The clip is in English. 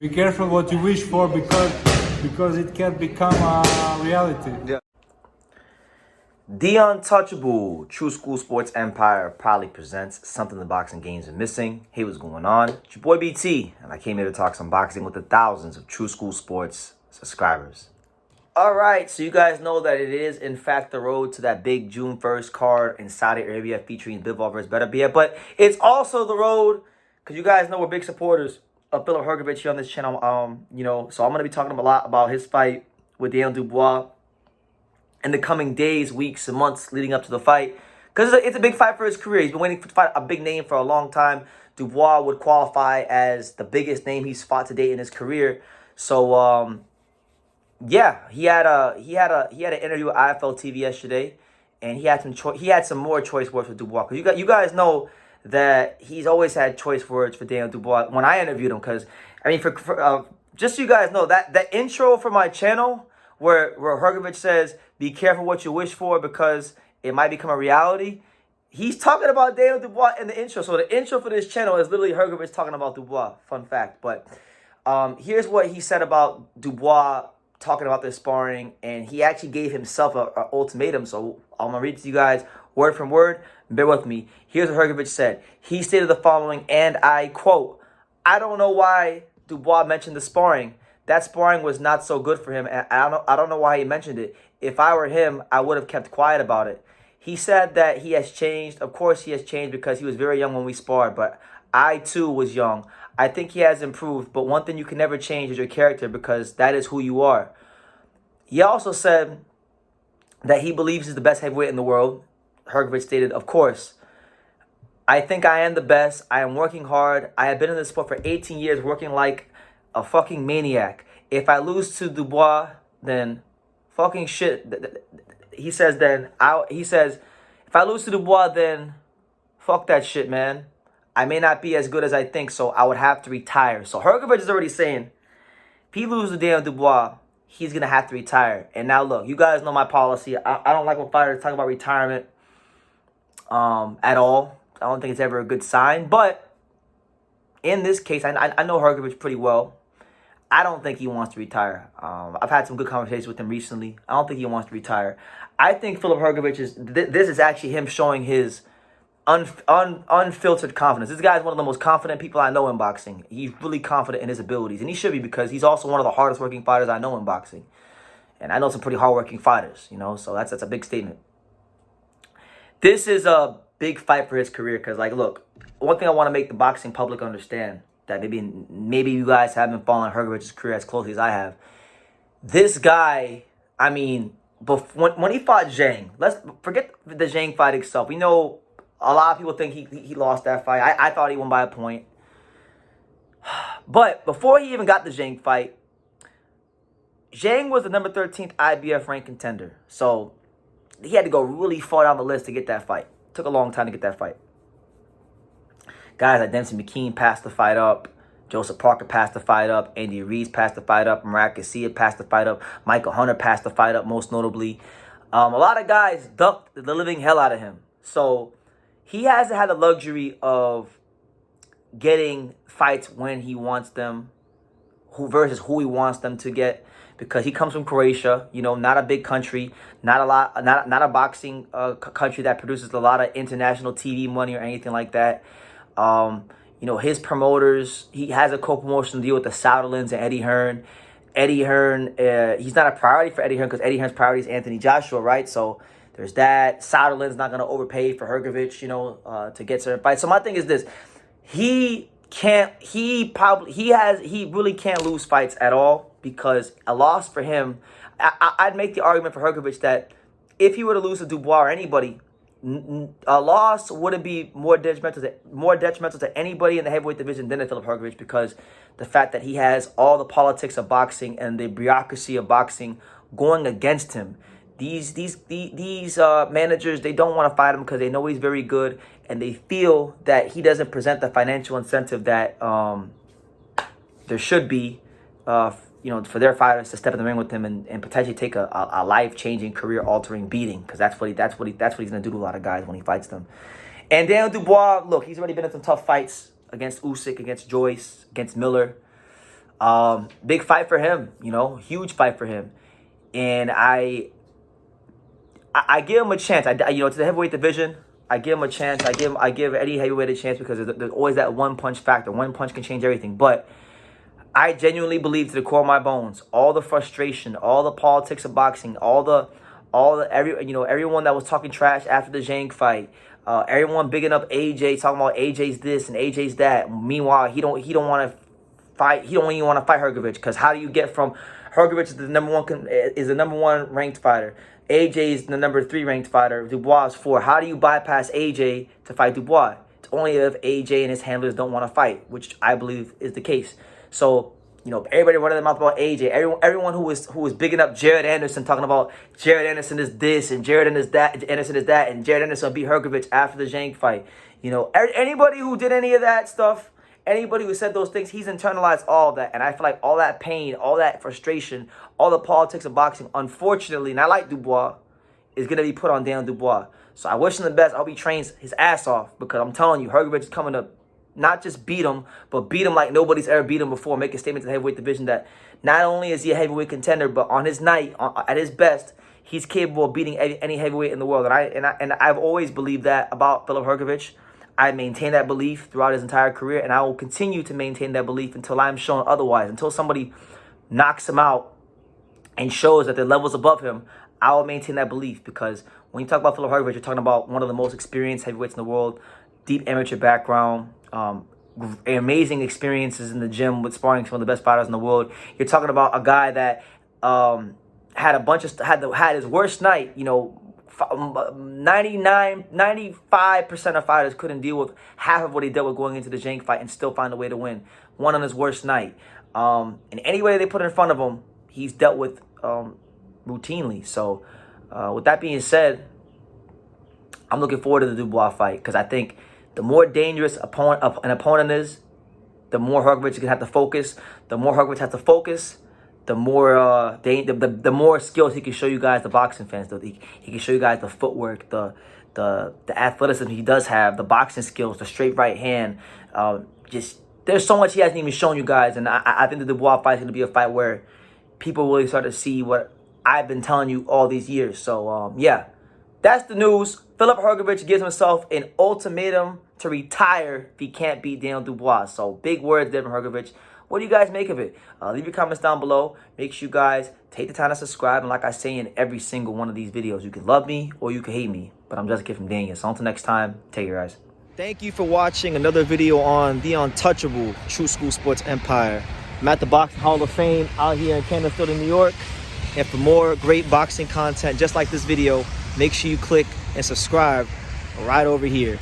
Be careful what you wish for because it can become a reality. Yeah. The Untouchable True School Sports Empire proudly presents something the boxing games are missing. Hey, what's going on? It's your boy BT, and I came here to talk some boxing with the thousands of True School Sports subscribers. Alright, so you guys know that it is in fact the road to that big June 1st card in Saudi Arabia featuring Bivol vs. Beterbiev, but it's also the road, because you guys know we're big supporters of Filip Hrgovic here on this channel. So I'm going to be talking a lot about his fight with Daniel Dubios in the coming days, weeks, and months leading up to the fight, because it's a big fight for his career. He's been waiting to fight a big name for a long time. Dubois would qualify as the biggest name he's fought to date in his career. So yeah, he had an interview with IFL TV yesterday, and he had some more choice words for Dubois, because you guys know that he's always had choice words for Daniel Dubois when I interviewed him. Because I mean, just so you guys know, that intro for my channel where Hrgovic says, "Be careful what you wish for because it might become a reality," he's talking about Daniel Dubois in the intro. So the intro for this channel is literally Hrgovic talking about Dubois. Fun fact. But here's what he said about Dubois talking about this sparring, and he actually gave himself an ultimatum. So I'm going to read it to you guys word from word. Bear with me. Here's what Hrgovic said. He stated the following, and I quote, "I don't know why Dubois mentioned the sparring. That sparring was not so good for him, and I don't know why he mentioned it. If I were him, I would have kept quiet about it. He said that he has changed. Of course he has changed because he was very young when we sparred, but I too was young. I think he has improved, but one thing you can never change is your character because that is who you are." He also said that he believes he's the best heavyweight in the world. Hrgovic stated, "Of course, I think I am the best. I am working hard. I have been in this sport for 18 years working like a fucking maniac. If I lose to Dubois, then fucking shit." He says, "If I lose to Dubois, then fuck that shit, man. I may not be as good as I think, so I would have to retire." So Hrgovic is already saying, if he loses to Daniel Dubois, he's going to have to retire. And now, look, you guys know my policy. I don't like when fighters talk about retirement at all. I don't think it's ever a good sign. But in this case, I know Hrgovic pretty well. I don't think he wants to retire. I've had some good conversations with him recently. I don't think he wants to retire. I think Filip Hrgovic this is actually him showing his unfiltered confidence. This guy is one of the most confident people I know in boxing. He's really confident in his abilities, and he should be, because he's also one of the hardest working fighters I know in boxing. And I know some pretty hard working fighters, so that's a big statement. This is a big fight for his career, because, like, look, one thing I want to make the boxing public understand, that maybe you guys haven't followed Hrgovic's career as closely as I have. This guy, I mean, when he fought Zhang, let's forget the Zhang fight itself. We know a lot of people think he lost that fight. I thought he won by a point. But before he even got the Zhang fight, Zhang was the number 13th IBF ranked contender. So he had to go really far down the list to get that fight. Took a long time to get that fight. Guys like Dempsey McKean passed the fight up. Joseph Parker passed the fight up. Andy Reese passed the fight up. Murat Garcia passed the fight up. Michael Hunter passed the fight up, most notably. A lot of guys ducked the living hell out of him. So he hasn't had the luxury of getting fights when he wants them, versus who he wants them to get, because he comes from Croatia, not a big country, not a boxing country that produces a lot of international TV money or anything like that. His promoters, he has a co-promotional deal with the Southerlands and Eddie Hearn. Eddie Hearn, he's not a priority for Eddie Hearn, because Eddie Hearn's priority is Anthony Joshua, right? So there's that. Southerland's not going to overpay for Hrgovic, to get certain fights. So my thing is this: he really can't lose fights at all, because a loss for him, I'd make the argument for Hrgovic that if he were to lose to Dubois or anybody, a loss wouldn't be more detrimental to anybody in the heavyweight division than Filip Hrgovic, because the fact that he has all the politics of boxing and the bureaucracy of boxing going against him. These managers, they don't want to fight him because they know he's very good, and they feel that he doesn't present the financial incentive that there should be, for their fighters to step in the ring with him and potentially take a life-changing, career-altering beating, because that's what he's going to do to a lot of guys when he fights them. And Daniel Dubois, look, he's already been in some tough fights against Usyk, against Joyce, against Miller. Big fight for him, huge fight for him. And I give him a chance. To the heavyweight division, I give him a chance. I give any heavyweight a chance because there's always that one punch factor. One punch can change everything. But I genuinely believe to the core of my bones, all the frustration, all the politics of boxing, everyone that was talking trash after the Zhang fight, everyone bigging up AJ, talking about AJ's this and AJ's that. Meanwhile, he don't want to fight. He don't even want to fight Hrgovic, because how do you get from Hrgovic is the number one ranked fighter, AJ is the number 3 ranked fighter, Dubois is 4. How do you bypass AJ to fight Dubois? It's only if AJ and his handlers don't want to fight, which I believe is the case. So, everybody running their mouth about AJ. Everyone who was bigging up Jared Anderson, talking about Jared Anderson is this and Jared Anderson is that, and Jared Anderson beat Hrgovic after the Zhang fight. Anybody who did any of that stuff, anybody who said those things, he's internalized all of that. And I feel like all that pain, all that frustration, all the politics of boxing, unfortunately, and I like Dubois, is going to be put on Daniel Dubois. So I wish him the best. I hope he trains his ass off, because I'm telling you, Hrgovic is coming to not just beat him, but beat him like nobody's ever beat him before. Make a statement to the heavyweight division that not only is he a heavyweight contender, but on his night, at his best, he's capable of beating any heavyweight in the world. And I've always believed that about Filip Hrgovic. I maintain that belief throughout his entire career, and I will continue to maintain that belief until I'm shown otherwise. Until somebody knocks him out and shows that the level's above him, I will maintain that belief. Because when you talk about Filip Hrgovic, you're talking about one of the most experienced heavyweights in the world, deep amateur background, amazing experiences in the gym with sparring some of the best fighters in the world. You're talking about a guy that had his worst night. 95% of fighters couldn't deal with half of what he dealt with going into the Zhang fight and still find a way to win. One on his worst night. And any way they put in front of him, he's dealt with routinely. So with that being said, I'm looking forward to the Dubois fight, because I think the more dangerous an opponent is, the more Hrgovic is going to have to focus. The more Hrgovic has to focus, the more the more skills he can show you guys, the boxing fans. He can show you guys the footwork, the athleticism he does have, the boxing skills, the straight right hand. There's so much he hasn't even shown you guys, and I think the Dubois fight is going to be a fight where people really start to see what I've been telling you all these years. So yeah, that's the news. Filip Hrgovic gives himself an ultimatum to retire if he can't beat Daniel Dubois. So big words, Daniel Hrgovic. What do you guys make of it? Leave your comments down below. Make sure you guys take the time to subscribe. And like I say in every single one of these videos, you can love me or you can hate me, but I'm just a kid from Daniel. So until next time, take care, guys. Thank you for watching another video on the untouchable True School Sports Empire. I'm at the Boxing Hall of Fame out here in Cant, New York. And for more great boxing content just like this video, make sure you click and subscribe right over here.